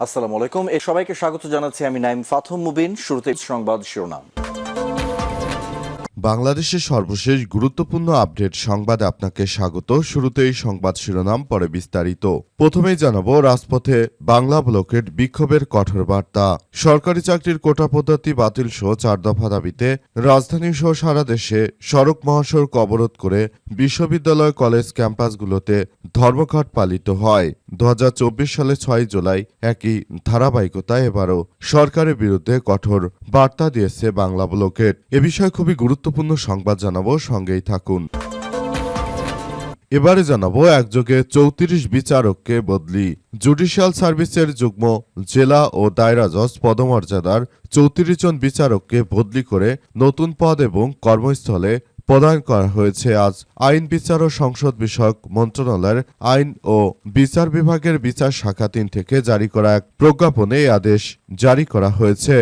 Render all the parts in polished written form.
আসসালামু আলাইকুম। সবাইকে স্বাগত জানাচ্ছি আমি নাইম ফাথম মুবিন। শুরুতে সংবাদ শিরোনাম। বাংলাদেশের সর্বশেষ গুরুত্বপূর্ণ আপডেট সংবাদে আপনাকে স্বাগত। শুরুতেই সংবাদ শিরোনাম, পরে বিস্তারিত। প্রথমেই জানাবো রাজপথে বাংলা ব্লকের বিক্ষোভের কঠোর বার্তা। সরকারি চাকরির কোটা পদ্ধতি বাতিল সহ 4 দফা দাবিতে রাজধানী সহ সারা দেশে সড়ক মহাসড়ক অবরোধ করে বিশ্ববিদ্যালয় কলেজ ক্যাম্পাসগুলোতে ধর্মঘট পালিত হয়। 2024 সালে 6 জুলাই একই ধারাবাহিকতায় এবারও সরকারের বিরুদ্ধে কঠোর বার্তা দিয়েছে বাংলা ব্লকের। এ বিষয়ে খুবই গুরুত্বপূর্ণ সংবাদ জানাবো, সঙ্গেই থাকুন। এবারে জানাবো একযোগে 34 বিচারককে বদলি। জুডিশিয়াল সার্ভিসের যুগ্ম জেলা ও দায়রা জজ পদমর্যাদার 34 জন বিচারককে বদলি করে নতুন পদ এবং কর্মস্থলে প্রদান করা হয়েছে। আজ আইন বিচার ও সংসদ বিষয়ক মন্ত্রণালয়ের আইন ও বিচার বিভাগের বিচার শাখা 3 থেকে জারি করা এক প্রজ্ঞাপনে এই আদেশ জারি করা হয়েছে।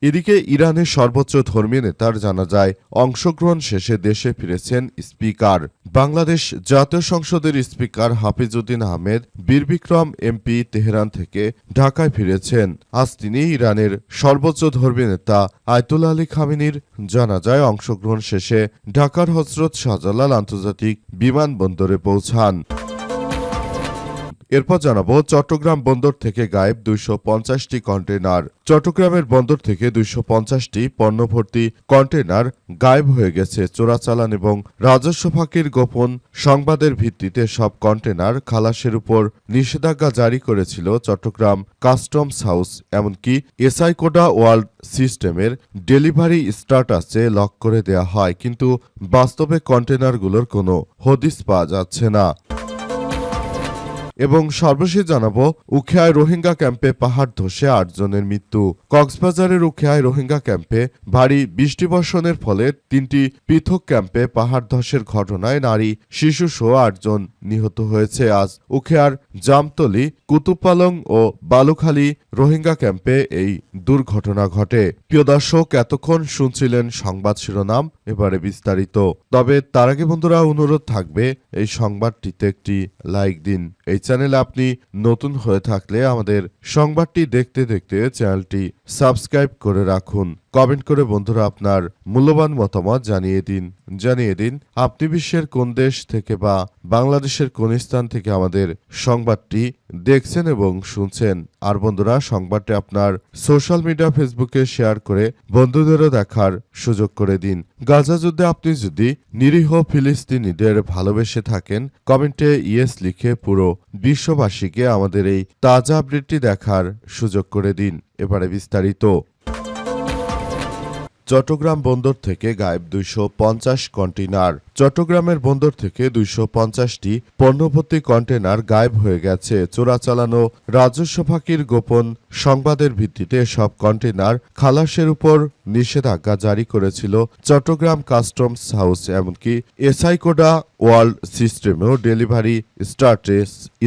এদিকে ইরানের সর্বোচ্চ ধর্মীয় নেতার জানাজায় অংশগ্রহণ শেষে দেশে ফিরেছেন স্পিকার। বাংলাদেশ জাতীয় সংসদের speaker Hafizuddin Ahmed Birbikram MP Tehran থেকে ঢাকায় ফিরেছেন। আজ তিনি ইরানের সর্বোচ্চ ধর্মীয় নেতা আয়তুল্লাহ আলী খামেনির জানাজায় অংশগ্রহণ শেষে ঢাকার হযরত শাহজালাল আন্তর্জাতিক বিমানবন্দরে পৌঁছান। এরপর জানাবো চট্টগ্রাম বন্দর থেকে গায়েব 250টি কন্টেইনার। চট্টগ্রামের বন্দর থেকে 250টি পণ্যভর্তি কন্টেইনার গায়েব হয়ে গেছে। চোরাচালান এবং রাজস্ব ফাঁকির গোপন সংবাদের ভিত্তিতে সব কন্টেইনার খালাসের উপর নিষেধাজ্ঞা জারি করেছিল চট্টগ্রাম কাস্টমস হাউস। এমনকি এসআই কোডা ওয়ার্ল্ড সিস্টেমের ডেলিভারি স্ট্যাটাসে লক করে দেয়া হয়, কিন্তু বাস্তবে কন্টেইনারগুলোর কোনো হদিস পাওয়া যাচ্ছে না। এবং সর্বশেষ জানাবো উখিয়ায় রোহিঙ্গা ক্যাম্পে পাহাড় ধসে 8 জনের মৃত্যু। কক্সবাজারের উখিয়ায় রোহিঙ্গা ক্যাম্পে ভারী বৃষ্টিবর্ষণের ফলে 3টি পৃথক ক্যাম্পে পাহাড় ধসের ঘটনায় নারী শিশু সহ 8 জন নিহত হয়েছে। আজ উখিয়ার জামতলী, কুতুবপালং ও বালুখালী রোহিঙ্গা ক্যাম্পে এই দুর্ঘটনা ঘটে। প্রিয় দর্শক, এতক্ষণ শুনছিলেন সংবাদ শিরোনাম, এবারে বিস্তারিত। তবে তার আগে বন্ধুরা অনুরোধ থাকবে এই সংবাদটিতে একটি লাইক দিন। এই চ্যানেলে আপনি নতুন হয়ে থাকলে আমাদের সংবাদটি দেখতে দেখতে চ্যানেলটি সাবস্ক্রাইব করে রাখুন। কমেন্ট করে বন্ধুরা আপনার মূল্যবান মতামত জানিয়ে দিন আপনি বিশ্বের কোন দেশ থেকে বা বাংলাদেশের কোন স্থান থেকে আমাদের সংবাদটি দেখছেন এবং শুনছেন। আর বন্ধুরা, সংবাদটি আপনার সোশ্যাল মিডিয়া ফেসবুকে শেয়ার করে বন্ধুদেরও দেখার সুযোগ করে দিন। গাজা যুদ্ধে আপনি যদি নিরীহ ফিলিস্তিনিদের ভালোবেসে থাকেন, কমেন্টে ইয়েস লিখে পুরো বিশ্ববাসীকে আমাদের এই তাজা আপডেটটি দেখার সুযোগ করে দিন। এবারে বিস্তারিত। চট্টগ্রাম বন্দর থেকে গায়েব 250 কন্টেইনার। চট্টগ্রামের বন্দর থেকে 250টি পণ্যভর্তি কন্টেইনার গায়েব হয়ে গেছে। চোরাচালানো রাজস্ব ফাঁকির গোপন সংবাদের ভিত্তিতে সব কন্টেইনার খালাসের উপর নিষেধাজ্ঞা জারি করেছিল চট্টগ্রাম কাস্টমস হাউস। এমনকি এসআই কোডা ওয়ার্ল্ড সিস্টেমেও ডেলিভারি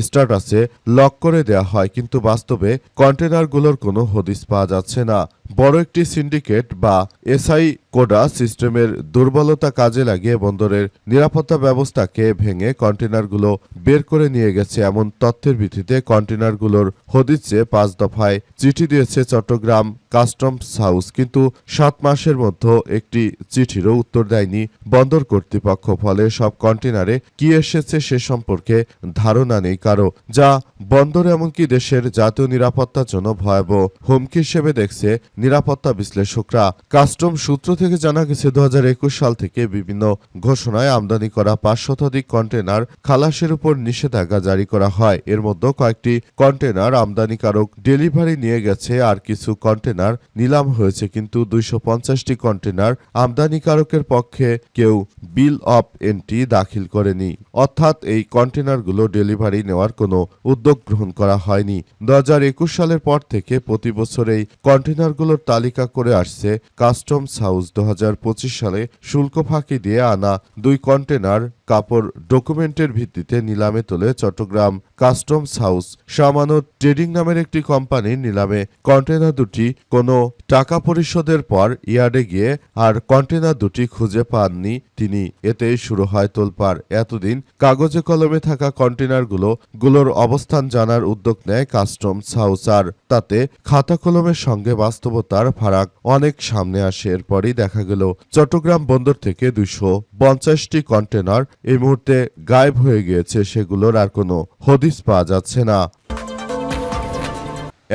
স্ট্যাটাসে লক করে দেয়া হয়, কিন্তু বাস্তবে কন্টেইনারগুলোর কোনো হদিস পাওয়া যাচ্ছে না। বড় একটি সিন্ডিকেট বা এসআই কোডা সিস্টেমের দুর্বলতা কাজে লাগিয়ে বন্দরের নিরাপত্তা ব্যবস্থাকে ভেঙে কন্টেইনারগুলো বের করে নিয়ে গেছে। এমন তথ্যের ভিত্তিতে কন্টেইনারগুলোর হদিস চেয়ে 5 দফায় চিঠি দিয়েছে চট্টগ্রাম কাস্টমস হাউস, কিন্তু 7 মাসের মধ্যে একটি চিঠিরও উত্তর দেয়নি বন্দর কর্তৃপক্ষ। ফলে সব কন্টেইনারে কি এসেছে সে সম্পর্কে ধারণা নেই কারো, যা বন্দর এমনকি দেশের জাতীয় নিরাপত্তার জন্য ভয়াবহ হুমকি হিসেবে দেখছে নিরাপত্তা বিশ্লেষকরা। কাস্টম সূত্র থেকে জানা গেছে 2021 সাল থেকে বিভিন্ন ঘোষণায় আমদানি করা 5 শতাধিক কন্টেইনার খালাসের উপর নিষেধাজ্ঞা জারি করা হয়। এর মধ্যে কয়েকটি কন্টেইনার আমদানিকারক ডেলিভারি নিয়ে গেছে, আর কিছু কন্টেইনার নিলাম হয়েছে, কিন্তু 250টি কন্টেইনার আমদানিকারকের পক্ষে কেউ বিল অফ এন্ট্রি দাখিল করেনি, অর্থাৎ এই কন্টেইনারগুলো ডেলিভারি নেওয়ার কোনো উদ্যোগ গ্রহণ করা হয়নি। 2021 সালের পর থেকে প্রতি বছর এই কন্টেইনারগুলোর তালিকা করে আসছে কাস্টমস হাউস। 2025 সালে শুল্ক ফাঁকি দিয়ে আনা 2 কন্টেইনার কাপড় ডকুমেন্টের ভিত্তিতে নিলামে তোলে চট্টগ্রাম কাস্টমস হাউস। সামানত ট্রেডিং নামের একটি কোম্পানি নিলামে কন্টেনার দুটি কোনো টাকা পরিশোধের পর ইয়ার্ডে গিয়ে আর কন্টেনার দুটি খুঁজে পাননি তিনি। এতেই শুরু হয় তোলপাড়। এতদিন কাগজে কলমে থাকা কন্টেনারগুলোর অবস্থান জানার উদ্যোগ নেয় কাস্টমস হাউস, আর তাতে খাতা কলমের সঙ্গে বাস্তবতার ফারাক অনেক সামনে আসে। এরপরই দেখা গেল চট্টগ্রাম বন্দর থেকে 250টি কন্টেনার এই মুহূর্তে গায়েব হয়ে গিয়েছে। সেগুলোর আর কোনো হদিস পাওয়া যাচ্ছে না।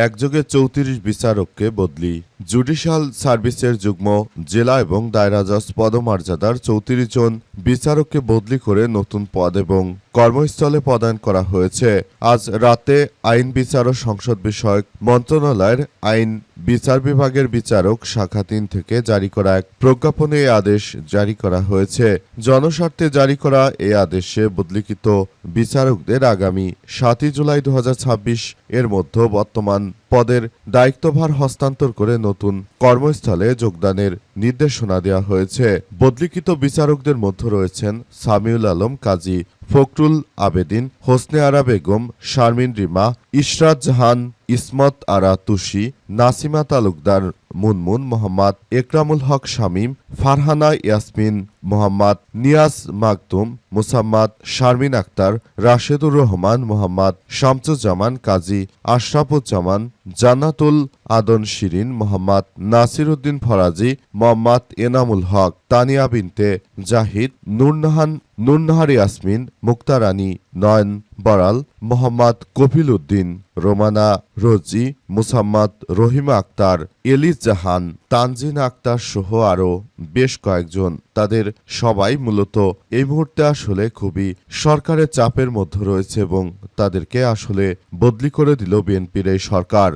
একযোগে 34 বিচারককে বদলি। জুডিশিয়াল সার্ভিসের যুগ্ম জেলা এবং দায়রা জজ পদমর্যাদার 34 জন বিচারককে বদলি করে নতুন পদ এবং কর্মস্থলে প্রদান করা হয়েছে। আজ রাতে আইন বিচার ও সংসদ বিষয়ক মন্ত্রণালয়ের আইন বিচার বিভাগের বিচারক শাখা 3 থেকে জারি করা এক প্রজ্ঞাপনে এই আদেশ জারি করা হয়েছে। জনস্বার্থে জারি করা এই আদেশে বদলিকৃত বিচারকদের আগামী 7 জুলাই 2026 এর মধ্যে বর্তমান পদের দায়িত্বভার হস্তান্তর করে নতুন কর্মস্থলে যোগদানের নির্দেশনা দেওয়া হয়েছে। বদলিকৃত বিচারকদের মধ্যে রয়েছেন সামিউল আলম কাজী, ফখরুল আবেদিন, হোসনে আরা বেগম, শারমিন রিমা, ইশরাত জাহান, ইসমত আরা তুষি, নাসিমা তালুকদার মুনমুন, মোহাম্মদ একরামুল হক শামীম, ফারহানা ইয়াসমিন, মোহাম্মদ নিয়াজ মাকতুম, মুসাম্মদ শারমিন আক্তার, রাশেদুর রহমান, মোহাম্মদ শামসুজ্জামান, কাজী আশরাফুজ্জামান, জান্নাতুল আদন শিরিন, মোহাম্মদ নাসির উদ্দিন ফরাজি, মোহাম্মদ এনামুল হক, তানিয়া বিনতে জাহিদ, নুরনাহার ইয়াসমিন, মুক্তারানী, নয়ন বড়াল, মোহাম্মদ কফিল উদ্দিন, রোমানা রোজি, মুসাম্মদ রহিমা আক্তার, এলিস জাহান, তানজিন আক্তার সহ আরও বেশ কয়েকজন। তাদের সবাই মূলত এই মুহূর্তে আসলে খুবই সরকারের চাপের মধ্যে রয়েছে এবং তাদেরকে আসলে বদলি করে দিল বিএনপির এই সরকার।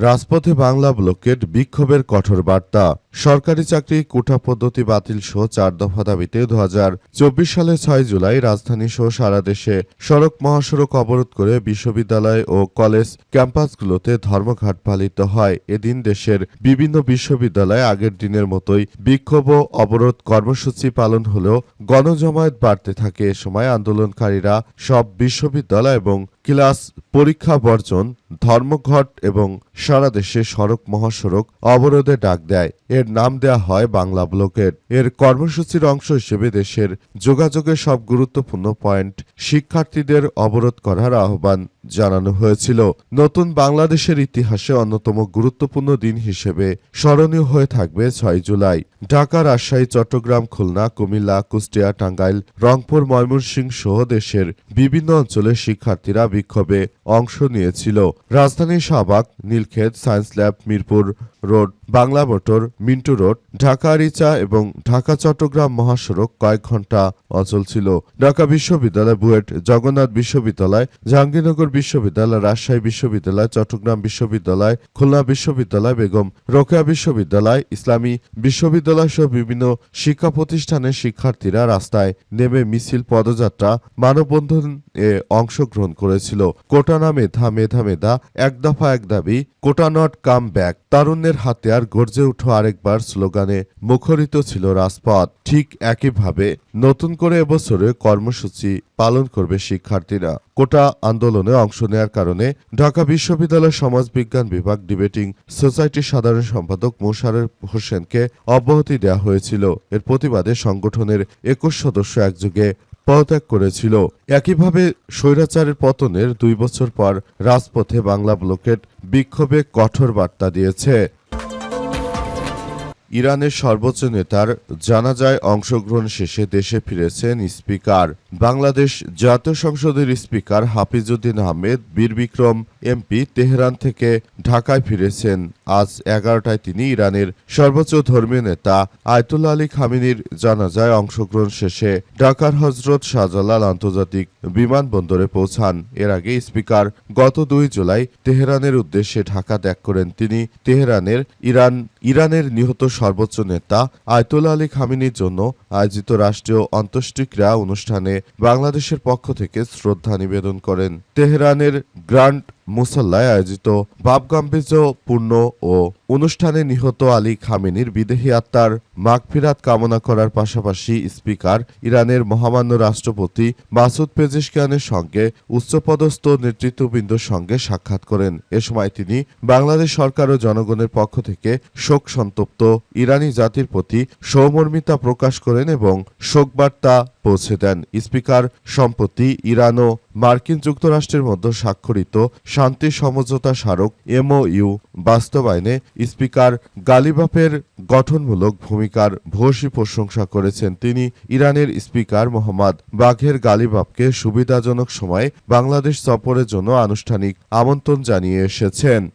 রাজপথে বাংলা ব্লকেট, বিক্ষোভের কঠোর বার্তা। সরকারি চাকরি কোটা পদ্ধতি বাতিল সহ 4 দফা দাবিতে 2024 সালের 6 জুলাই রাজধানী সহ সারা দেশে সড়ক মহাসড়ক অবরোধ করে বিশ্ববিদ্যালয় ও কলেজ ক্যাম্পাসগুলোতে ধর্মঘট পালিত হয়। এদিন দেশের বিভিন্ন বিশ্ববিদ্যালয়ে আগের দিনের মতোই বিক্ষোভ ও অবরোধ কর্মসূচি পালন হলেও গণজমায়েত বাড়তে থাকে। এ সময় আন্দোলনকারীরা সব বিশ্ববিদ্যালয় এবং ক্লাস পরীক্ষা বর্জন, ধর্মঘট এবং সারা দেশে সড়ক মহাসড়ক অবরোধে ডাক দেয়। এর নাম দেয়া হয় বাংলা ব্লকেট। এর কর্মসূচির অংশ হিসেবে দেশের যোগাযোগের সব গুরুত্বপূর্ণ পয়েন্ট শিক্ষার্থীদের অবরোধ করার আহ্বান জানানো হয়েছিল। নতুন বাংলাদেশের ইতিহাসে অন্যতম গুরুত্বপূর্ণ দিন হিসেবে স্মরণীয় হয়ে থাকবে 6 জুলাই। ঢাকা, রাজশাহী, চট্টগ্রাম, খুলনা, কুমিল্লা, কুষ্টিয়া, টাঙ্গাইল, রংপুর, ময়মনসিংহ সহ দেশের বিভিন্ন অঞ্চলে শিক্ষার্থীরা বিক্ষোভে অংশ নিয়েছিল। রাজধানী Shahbag, Nilkhet, science lab, Mirpur road, Bangla motor, Mintu road, Dhaka Richa এবং ঢাকা চট্টগ্রাম মহাসড়ক কয়েক ঘন্টা অচল ছিল। ঢাকা বিশ্ববিদ্যালয়, বুয়েট, জগন্নাথ বিশ্ববিদ্যালয়, জাহাঙ্গীরনগর বিশ্ববিদ্যালয়, রাজশাহী বিশ্ববিদ্যালয়, চট্টগ্রাম বিশ্ববিদ্যালয়, খুলনা বিশ্ববিদ্যালয়, বেগম রোকেয়া বিশ্ববিদ্যালয়, ইসলামী বিশ্ববিদ্যালয় সহ বিভিন্ন শিক্ষা প্রতিষ্ঠানের শিক্ষার্থীরা রাস্তায় নেমে মিছিল, পদযাত্রা, মানববন্ধন এ অংশগ্রহণ করেছিল। কোটা না মেধা, মেধা মেধা, এক দফা এক দাবি, কোটা নট কাম ব্যাক। তারুণ্যের হাতিয়ার গর্জে উঠো আরেকবার স্লোগানে মুখরিত ছিল রাজপথ। ঠিক একইভাবে নতুন করে এবছরে কর্মসূচি পালন করবে শিক্ষার্থীরা। কোটা আন্দোলনে অংশ নেয়ার কারণে ঢাকা বিশ্ববিদ্যালয় সমাজবিজ্ঞান বিভাগ ডিবেটিং সোসাইটির সাধারণ সম্পাদক মোশাররফ হোসেনকে অব্যাহতি দেওয়া হয়েছিল। এর প্রতিবাদে সংগঠনের 21 সদস্য একযোগে পদত্যাগ করেছিল। একইভাবে স্বৈরাচারের পতনের 2 বছর পর রাজপথে বাংলা ব্লকেট বিক্ষোভে কঠোর বার্তা দিয়েছে। ইরানের সর্বোচ্চ নেতার জানাজায় অংশগ্রহণ শেষে দেশে ফিরেছেন স্পিকার। বাংলাদেশ জাতীয় সংসদের স্পিকার হাফিজউদ্দিন আহমেদ বীর বিক্রম এমপি তেহরান থেকে ঢাকায় ফিরেছেন। আজ 11টায় তিনি ইরানের সর্বোচ্চ ধর্মীয় নেতা আয়াতুল্লাহ আলী খামেনির জানাজায় অংশগ্রহণ শেষে ঢাকার হজরত শাহজালাল আন্তর্জাতিক বিমানবন্দরে পৌঁছান। এর আগে স্পিকার গত 2 জুলাই তেহরানের উদ্দেশ্যে ঢাকা ত্যাগ করেন তিনি। তেহরানের ইরানের নিহত সর্বোচ্চ নেতা আয়াতুল্লাহ আলী খামেনির জন্য আয়োজিত রাষ্ট্রীয় অন্ত্যেষ্টিক্রিয়া অনুষ্ঠানে বাংলাদেশের পক্ষ থেকে শ্রদ্ধা নিবেদন করেন। তেহরানের গ্র্যান্ড মুসল্লায় আয়োজিত ভাবগাম্ভীর্যপূর্ণ ও অনুষ্ঠানে নিহত আলী খামেনির বিদেহী আত্মার মাগফিরাত কামনা করার পাশাপাশি স্পিকার ইরানের মহামান্য রাষ্ট্রপতি মাসুদ পেজেশকিয়ানের সঙ্গে উচ্চপদস্থ নেতৃত্ববৃন্দর সঙ্গে সাক্ষাৎ করেন। এ সময় তিনি বাংলাদেশ সরকার ও জনগণের পক্ষ থেকে শোক সন্তপ্ত ইরানি জাতির প্রতি সহমর্মিতা প্রকাশ করেন এবং শোকবার্তা পৌঁছে দেন। স্পিকার সম্প্রতি ইরান ও মার্কিন যুক্তরাষ্ট্রের মধ্যে স্বাক্ষরিত শান্তি সমঝোতা স্মারক MOU বাস্তবায়নে স্পিকার গালিবাফের গঠনমূলক ভূমিকার ভূয়সী প্রশংসা করেছেন। তিনি ইরানের স্পিকার মোহাম্মদ বাঘের গালিবাফকে সুবিধাজনক সময়ে বাংলাদেশ সফরের জন্য আনুষ্ঠানিক আমন্ত্রণ জানিয়ে এসেছেন।